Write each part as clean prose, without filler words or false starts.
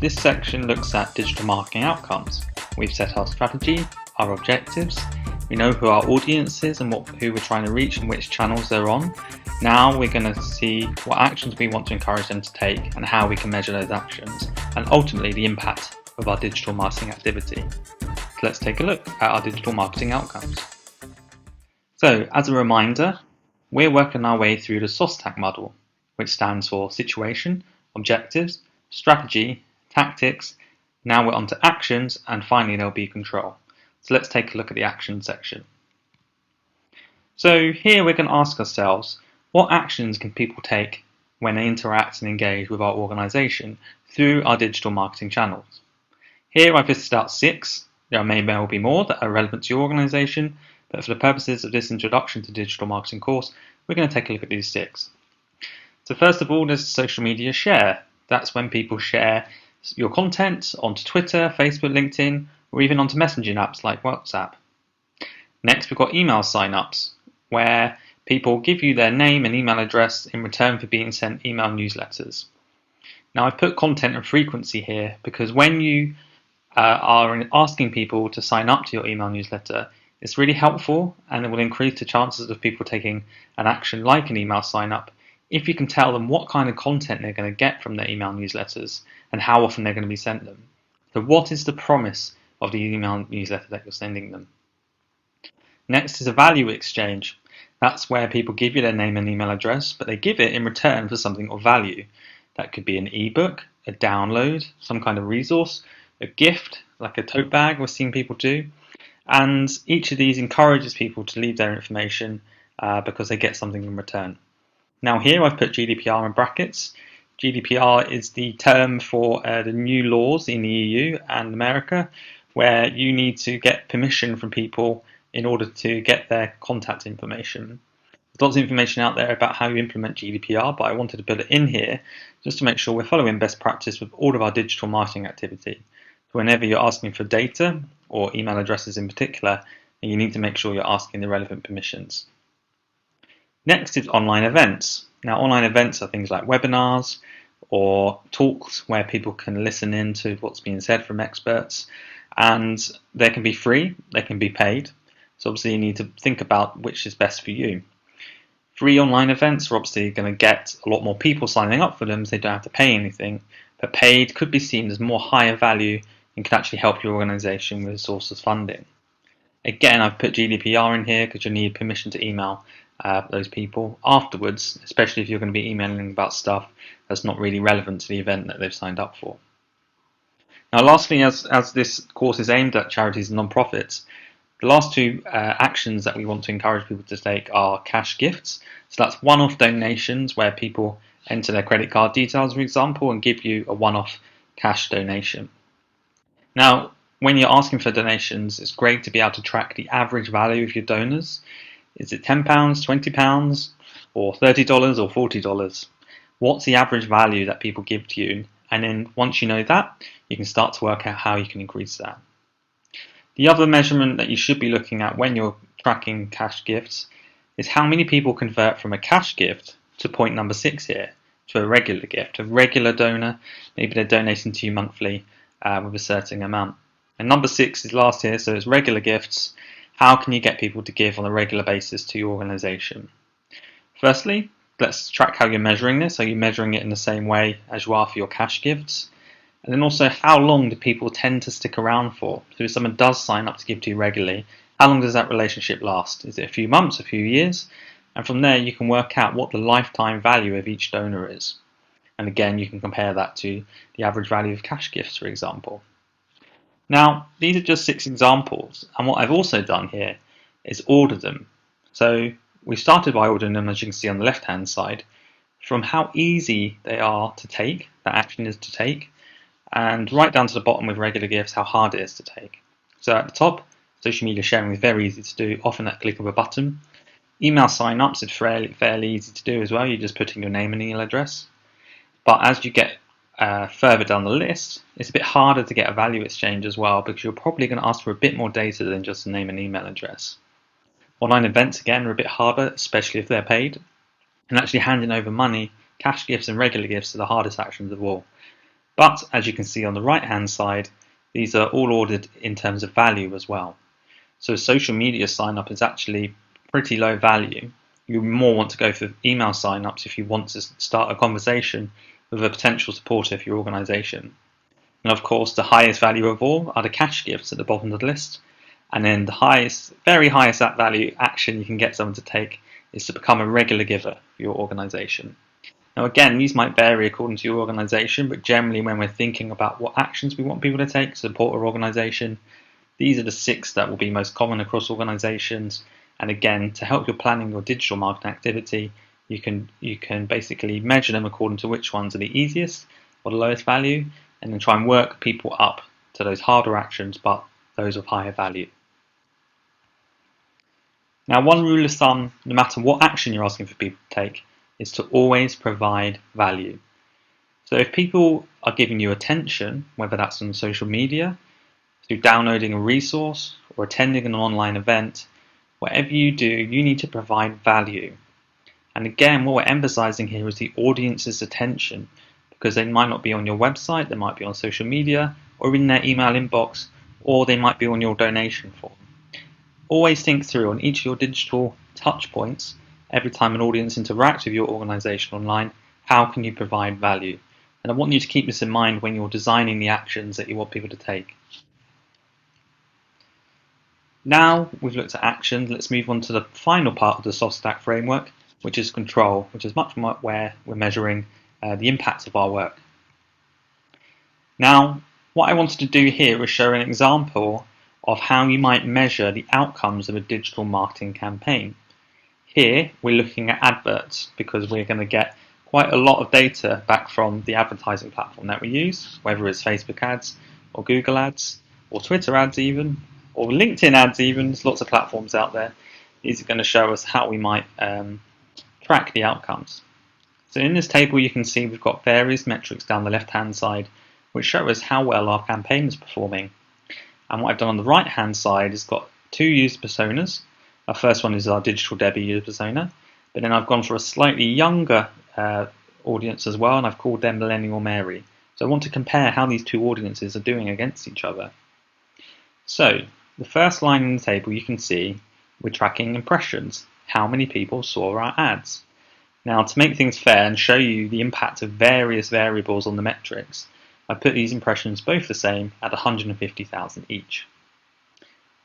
This section looks at digital marketing outcomes. We've set our strategy, our objectives, we know who our audience is and who we're trying to reach and which channels they're on. Now we're going to see what actions we want to encourage them to take and how we can measure those actions, and ultimately the impact of our digital marketing activity. So let's take a look at our digital marketing outcomes. So as a reminder, we're working our way through the SOSTAC model, which stands for situation, objectives, strategy, tactics. Now we're on to actions, and finally there'll be control. So let's take a look at the action section. So here we're going to ask ourselves, what actions can people take when they interact and engage with our organisation through our digital marketing channels? Here I've listed out 6. There may well be more that are relevant to your organisation, but for the purposes of this introduction to digital marketing course, we're going to take a look at these 6. So first of all, there's social media share. That's when people share your content onto Twitter, Facebook, LinkedIn, or even onto messaging apps like WhatsApp. Next, we've got email sign-ups, where people give you their name and email address in return for being sent email newsletters. Now, I've put content and frequency here because when you are asking people to sign up to your email newsletter, it's really helpful and it will increase the chances of people taking an action like an email sign-up if you can tell them what kind of content they're going to get from their email newsletters and how often they're going to be sent them. So what is the promise of the email newsletter that you're sending them? Next is a value exchange. That's where people give you their name and email address, but they give it in return for something of value. That could be an ebook, a download, some kind of resource, a gift, like a tote bag we're seeing people do. And each of these encourages people to leave their information because they get something in return. Now here I've put GDPR in brackets. GDPR is the term for the new laws in the EU and America where you need to get permission from people in order to get their contact information. There's lots of information out there about how you implement GDPR, but I wanted to put it in here just to make sure we're following best practice with all of our digital marketing activity. So whenever you're asking for data, or email addresses in particular, you need to make sure you're asking the relevant permissions. Next is online events. Now online events are things like webinars or talks where people can listen in to what's being said from experts, and they can be free, they can be paid. So obviously you need to think about which is best for you. Free online events are obviously going to get a lot more people signing up for them, so they don't have to pay anything, but paid could be seen as more higher value and can actually help your organisation with sources of funding. Again, I've put GDPR in here because you need permission to email those people afterwards, especially if you're going to be emailing about stuff that's not really relevant to the event that they've signed up for. Now lastly, as this course is aimed at charities and non-profits, the last 2 actions that we want to encourage people to take are cash gifts. So that's one-off donations where people enter their credit card details, for example, and give you a one-off cash donation. Now, when you're asking for donations, it's great to be able to track the average value of your donors. Is it £10, £20, or $30 or $40? What's the average value that people give to you? And then once you know that, you can start to work out how you can increase that. The other measurement that you should be looking at when you're tracking cash gifts is how many people convert from a cash gift to point number 6 here, to a regular gift, a regular donor. Maybe they're donating to you monthly with a certain amount. And number 6 is last here, so it's regular gifts. How can you get people to give on a regular basis to your organisation? Firstly, let's track how you're measuring this. Are you measuring it in the same way as you are for your cash gifts? And then also, how long do people tend to stick around for? So if someone does sign up to give to you regularly, how long does that relationship last? Is it a few months, a few years? And from there, you can work out what the lifetime value of each donor is. And again, you can compare that to the average value of cash gifts, for example. Now, these are just 6 examples, and what I've also done here is order them. So we started by ordering them, as you can see on the left-hand side, from how easy they are to take, that action is to take, and right down to the bottom with regular gifts, how hard it is to take. So at the top, social media sharing is very easy to do, often at a click of a button. Email sign-ups is fairly easy to do as well, you're just putting your name and email address. But as you get further down the list, it's a bit harder to get a value exchange as well because you're probably going to ask for a bit more data than just a name and email address. Online events, again, are a bit harder, especially if they're paid. And actually handing over money, cash gifts and regular gifts are the hardest actions of all. But as you can see on the right hand side, these are all ordered in terms of value as well. So social media sign up is actually pretty low value. You more want to go for email sign-ups if you want to start a conversation with a potential supporter of your organisation. And of course, the highest value of all are the cash gifts at the bottom of the list. And then the highest, very highest value action you can get someone to take is to become a regular giver for your organisation. Now, again, these might vary according to your organisation, but generally, when we're thinking about what actions we want people to take to support our organisation, these are the 6 that will be most common across organisations. And again, to help you planning your digital marketing activity, you can basically measure them according to which ones are the easiest or the lowest value, and then try and work people up to those harder actions, but those of higher value. Now, one rule of thumb, no matter what action you're asking for people to take, is to always provide value. So if people are giving you attention, whether that's on social media, through downloading a resource, or attending an online event, whatever you do, you need to provide value. And again, what we're emphasizing here is the audience's attention, because they might not be on your website, they might be on social media, or in their email inbox, or they might be on your donation form. Always think through on each of your digital touch points, every time an audience interacts with your organization online, how can you provide value? And I want you to keep this in mind when you're designing the actions that you want people to take. Now we've looked at actions, let's move on to the final part of the soft stack framework, which is control, which is much more where we're measuring the impact of our work. Now, what I wanted to do here is show an example of how you might measure the outcomes of a digital marketing campaign. Here, we're looking at adverts because we're going to get quite a lot of data back from the advertising platform that we use, whether it's Facebook ads or Google ads or Twitter ads even, or LinkedIn ads even. There's lots of platforms out there. These are going to show us how we might track the outcomes. So in this table you can see we've got various metrics down the left hand side which show us how well our campaign is performing. And what I've done on the right hand side is got 2 user personas. Our first one is our Digital Debbie user persona, but then I've gone for a slightly younger audience as well, and I've called them Millennial Mary. So I want to compare how these 2 audiences are doing against each other. So the first line in the table you can see we're tracking impressions, how many people saw our ads. Now, to make things fair and show you the impact of various variables on the metrics, I put these impressions both the same at 150,000 each.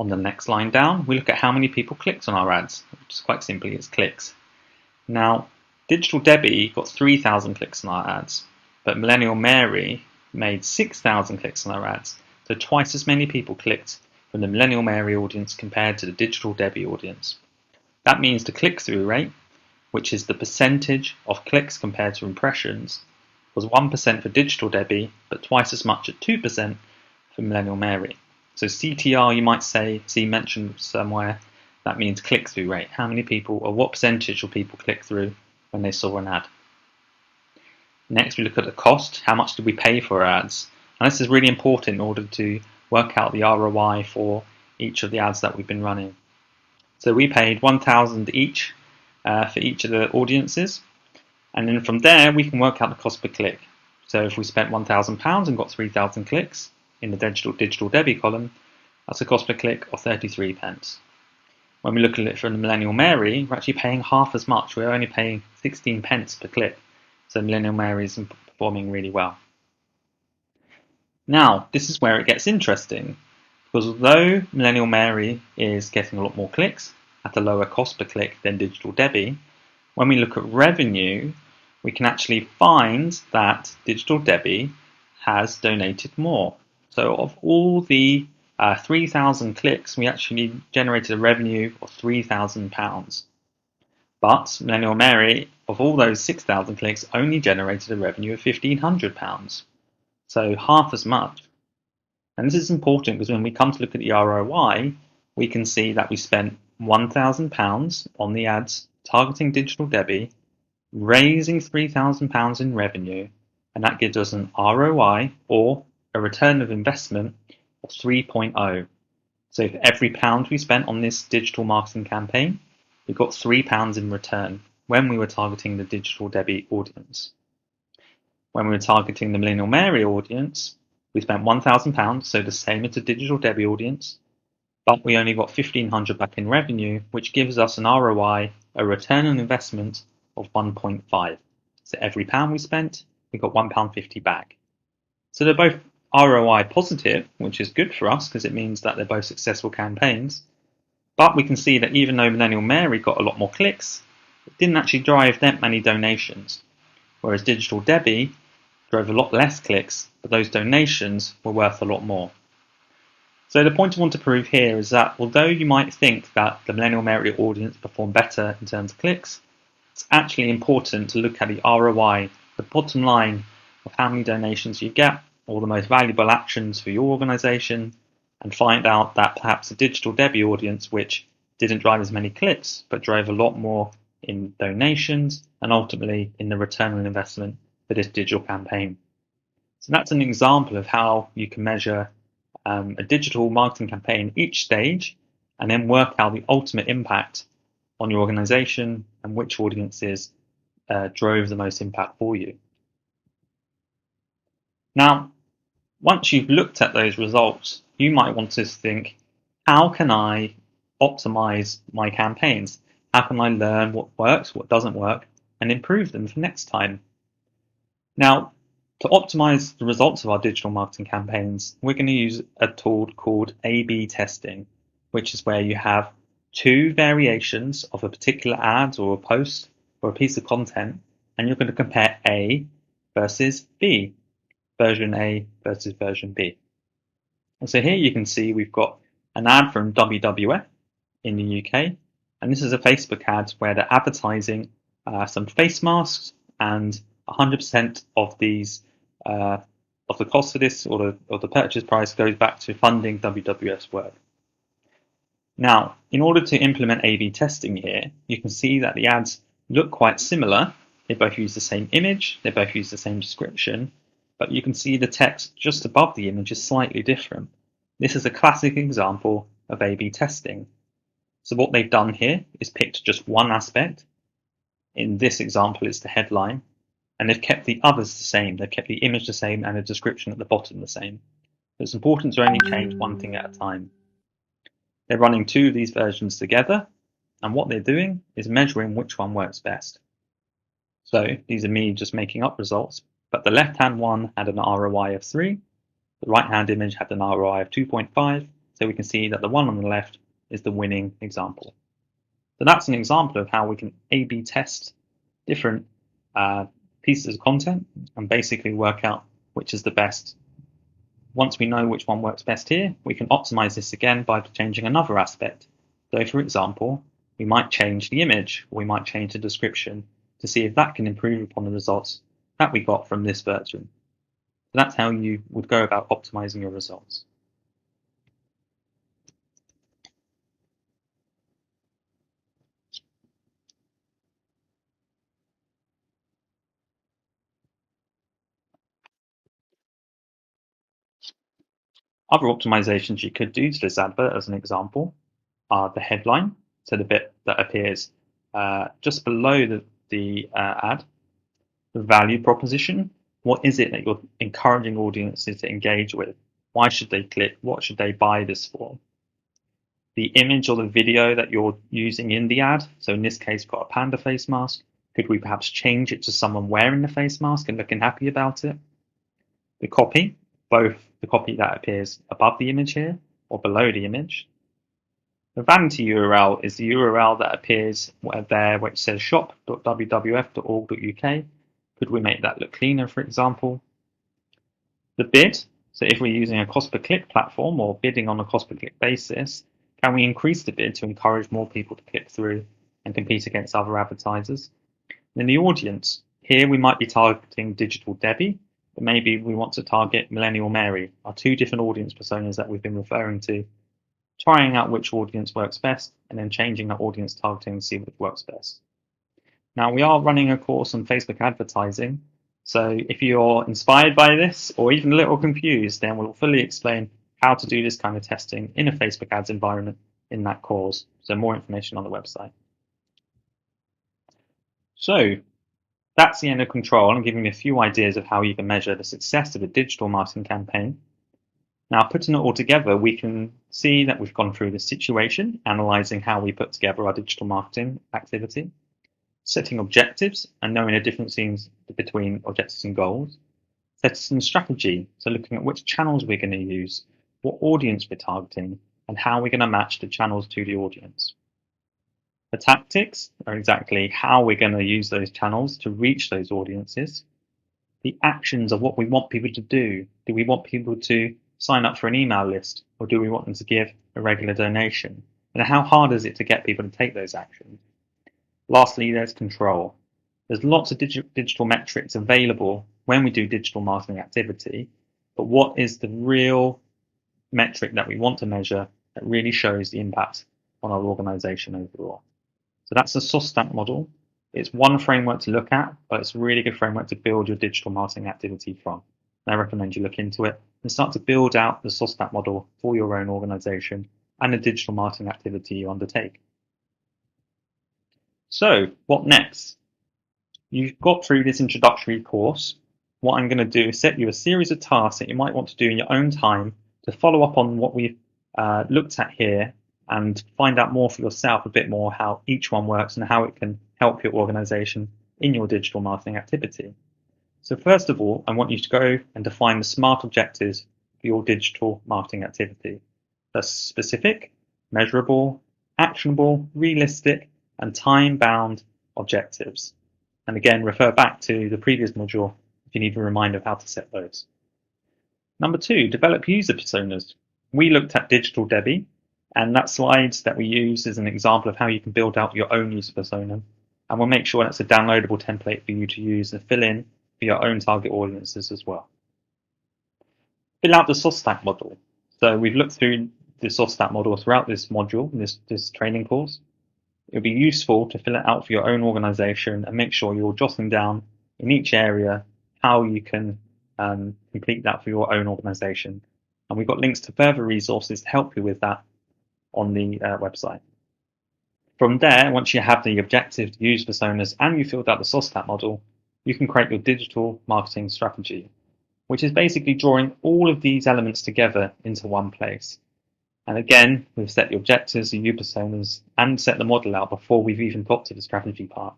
On the next line down, we look at how many people clicked on our ads, which is quite simply it's clicks. Now, Digital Debbie got 3,000 clicks on our ads, but Millennial Mary made 6,000 clicks on our ads, so twice as many people clicked from the Millennial Mary audience compared to the Digital Debbie audience. That means the click-through rate, which is the percentage of clicks compared to impressions, was 1% for Digital Debbie, but twice as much at 2% for Millennial Mary. So CTR, you might see mentioned somewhere, that means click-through rate. How many people, or what percentage of people click through when they saw an ad? Next, we look at the cost. How much did we pay for our ads? And this is really important in order to work out the ROI for each of the ads that we've been running. So we paid 1,000 each for each of the audiences, and then from there we can work out the cost per click. So if we spent £1,000 and got 3,000 clicks in the Digital Debbie column, that's a cost per click of 33 pence. When we look at it from the Millennial Mary, we're actually paying half as much. We're only paying 16 pence per click. So Millennial Mary is performing really well. Now, this is where it gets interesting, because although Millennial Mary is getting a lot more clicks at a lower cost per click than Digital Debbie, when we look at revenue, we can actually find that Digital Debbie has donated more. So of all the 3,000 clicks, we actually generated a revenue of £3,000. But Millennial Mary, of all those 6,000 clicks, only generated a revenue of £1,500. So half as much. And this is important because when we come to look at the ROI, we can see that we spent £1,000 on the ads targeting Digital Debbie, raising £3,000 in revenue, and that gives us an ROI, or a return of investment, of 3.0. So for every pound we spent on this digital marketing campaign, we got £3 in return when we were targeting the Digital Debbie audience. when we were targeting the Millennial Mary audience, we spent £1,000, so the same as the Digital Debbie audience, but we only got 1,500 back in revenue, which gives us an ROI, a return on investment of 1.5. So every pound we spent, we got £1.50 back. So they're both ROI positive, which is good for us because it means that they're both successful campaigns. But we can see that even though Millennial Mary got a lot more clicks, it didn't actually drive that many donations, whereas Digital Debbie drove a lot less clicks, but those donations were worth a lot more. So the point I want to prove here is that although you might think that the Millennial Mary audience performed better in terms of clicks, it's actually important to look at the ROI, the bottom line of how many donations you get, or the most valuable actions for your organization, and find out that perhaps the Digital Debbie audience, which didn't drive as many clicks, but drove a lot more in donations and ultimately in the return on investment for this digital campaign. So that's an example of how you can measure a digital marketing campaign each stage and then work out the ultimate impact on your organization and which audiences drove the most impact for you. Now, once you've looked at those results, you might want to think, how can I optimize my campaigns? How can I learn what works, what doesn't work, and improve them for next time? Now, to optimize the results of our digital marketing campaigns, we're going to use a tool called A/B testing, which is where you have two variations of a particular ad or a post or a piece of content, and you're going to compare A versus B, version A versus version B. And so here you can see we've got an ad from WWF in the UK, and this is a Facebook ad where they're advertising some face masks, and 100% of these of the cost for this or the purchase price goes back to funding WWF's work. Now, in order to implement A/B testing here, you can see that the ads look quite similar. They both use the same image, they both use the same description, but you can see the text just above the image is slightly different. This is a classic example of A/B testing. So what they've done here is picked just one aspect. In this example, it's the headline, and they've kept the others the same. They've kept the image the same and the description at the bottom the same. So it's important to only change one thing at a time. They're running two of these versions together, and what they're doing is measuring which one works best. So these are me just making up results, but the left-hand one had an ROI of 3, the right-hand image had an ROI of 2.5, so we can see that the one on the left is the winning example. So that's an example of how we can A/B test different pieces of content and basically work out which is the best. Once we know which one works best here, we can optimize this again by changing another aspect. So for example, we might change the image, or we might change the description to see if that can improve upon the results that we got from this version. So that's how you would go about optimizing your results. Other optimizations you could do to this advert, as an example, are the headline, so the bit that appears just below the ad, the value proposition. What is it that you're encouraging audiences to engage with? Why should they click? What should they buy this for? The image or the video that you're using in the ad, so in this case, got a panda face mask. Could we perhaps change it to someone wearing the face mask and looking happy about it? The copy, both the copy that appears above the image here or below the image. The vanity URL is the URL that appears there which says shop.wwf.org.uk. Could we make that look cleaner, for example? The bid, so if we're using a cost per click platform or bidding on a cost per click basis, can we increase the bid to encourage more people to click through and compete against other advertisers? Then the audience, here we might be targeting Digital Debbie, but maybe we want to target Millennial Mary, our two different audience personas that we've been referring to, trying out which audience works best and then changing that audience targeting to see what works best. Now, we are running a course on Facebook advertising, so if you're inspired by this or even a little confused, then we'll fully explain how to do this kind of testing in a Facebook ads environment in that course. So more information on the website. So That's the end of control and giving you a few ideas of how you can measure the success of a digital marketing campaign. Now, putting it all together, we can see that we've gone through the situation, analysing how we put together our digital marketing activity, setting objectives and knowing the differences between objectives and goals, setting strategy, so looking at which channels we're going to use, what audience we're targeting, and how we're going to match the channels to the audience. The tactics are exactly how we're going to use those channels to reach those audiences. The actions of what we want people to do. Do we want people to sign up for an email list, or do we want them to give a regular donation? And how hard is it to get people to take those actions? Lastly, there's control. There's lots of digital metrics available when we do digital marketing activity, but what is the real metric that we want to measure that really shows the impact on our organization overall? So that's the SOSTAT model. It's one framework to look at, but it's a really good framework to build your digital marketing activity from. And I recommend you look into it and start to build out the SOSTAT model for your own organization and the digital marketing activity you undertake. So what next? You've got through this introductory course. What I'm going to do is set you a series of tasks that you might want to do in your own time to follow up on what we've looked at here and find out more for yourself, a bit more how each one works and how it can help your organization in your digital marketing activity. So first of all, I want you to go and define the SMART objectives for your digital marketing activity. That's specific, measurable, actionable, realistic, and time-bound objectives. And again, refer back to the previous module if you need a reminder of how to set those. Number 2, develop user personas. We looked at Digital Debbie, and that slide that we use is an example of how you can build out your own user persona. And we'll make sure that's a downloadable template for you to use and fill in for your own target audiences as well. Fill out the SOSTAT model. So we've looked through the SOSTAT model throughout this module, this training course. It'll be useful to fill it out for your own organization and make sure you're jotting down in each area how you can complete that for your own organization. And we've got links to further resources to help you with that on the website. From there, once you have the objective to use personas and you filled out the SOSTAT model, you can create your digital marketing strategy, which is basically drawing all of these elements together into one place. And again, we've set the objectives, the user personas, and set the model out before we've even got to the strategy part.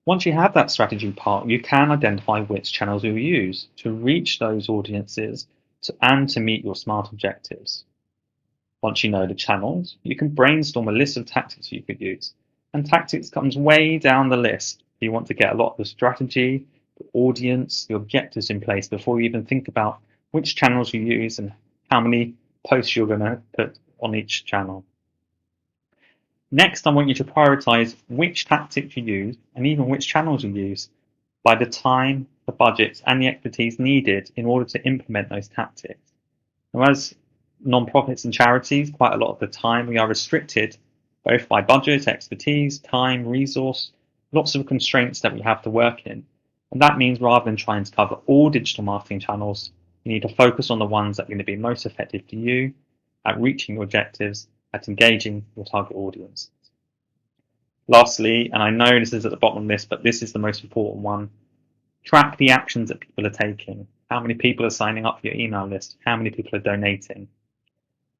Once you have that strategy part, you can identify which channels you'll use to reach those audiences and to meet your SMART objectives. Once you know the channels, you can brainstorm a list of tactics you could use. And tactics comes way down the list. You want to get a lot of the strategy, the audience, the objectives in place before you even think about which channels you use and how many posts you're going to put on each channel. Next, I want you to prioritize which tactics you use and even which channels you use by the time, the budgets, and the expertise needed in order to implement those tactics. Now, as non-profits and charities, quite a lot of the time we are restricted both by budget, expertise, time, resource, lots of constraints that we have to work in. And that means rather than trying to cover all digital marketing channels, you need to focus on the ones that are going to be most effective for you at reaching your objectives, at engaging your target audience. Lastly, and I know this is at the bottom of this, but this is the most important one, track the actions that people are taking. How many people are signing up for your email list? How many people are donating?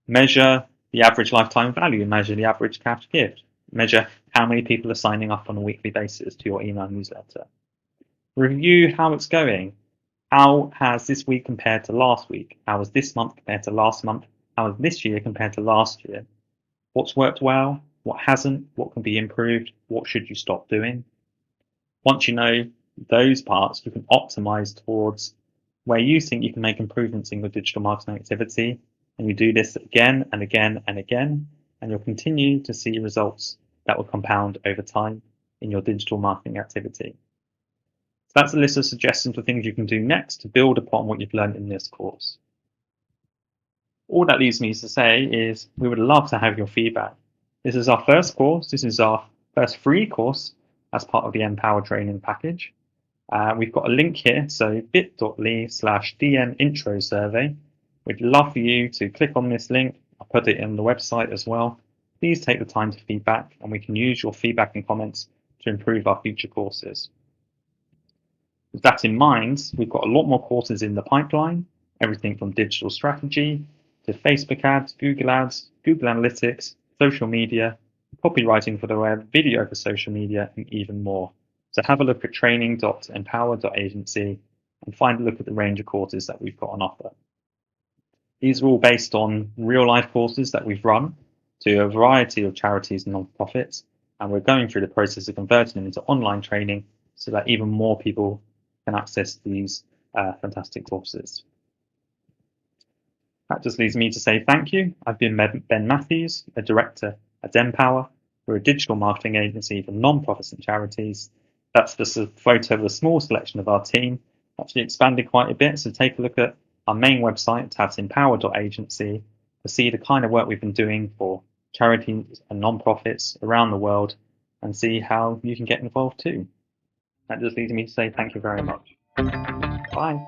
Measure the average lifetime value, measure the average cash gift, measure how many people are signing up on a weekly basis to your email newsletter. Review how it's going. How has this week compared to last week? How has this month compared to last month? How has this year compared to last year? What's worked well? What hasn't? What can be improved? What should you stop doing? Once you know those parts, you can optimize towards where you think you can make improvements in your digital marketing activity. And you do this again and again and again, and you'll continue to see results that will compound over time in your digital marketing activity. So that's a list of suggestions for things you can do next to build upon what you've learned in this course. All that leaves me to say is we would love to have your feedback. This is our first course. This is our first free course as part of the Empower training package. We've got a link here, so bit.ly/DN intro survey. We'd love for you to click on this link. I'll put it in the website as well. Please take the time to feedback, and we can use your feedback and comments to improve our future courses. With that in mind, we've got a lot more courses in the pipeline, everything from digital strategy to Facebook ads, Google Analytics, social media, copywriting for the web, video for social media, and even more. So have a look at training.empower.agency and find a look at the range of courses that we've got on offer. These are all based on real life courses that we've run to a variety of charities and non-profits, and we're going through the process of converting them into online training so that even more people can access these fantastic courses. That just leaves me to say thank you. I've been Ben Matthews, a director at Empower. We're a digital marketing agency for non-profits and charities. That's just a photo of a small selection of our team. Actually expanded quite a bit, so take a look at our main website at empower.agency to see the kind of work we've been doing for charities and non-profits around the world and see how you can get involved too. That just leaves me to say thank you very much. Bye.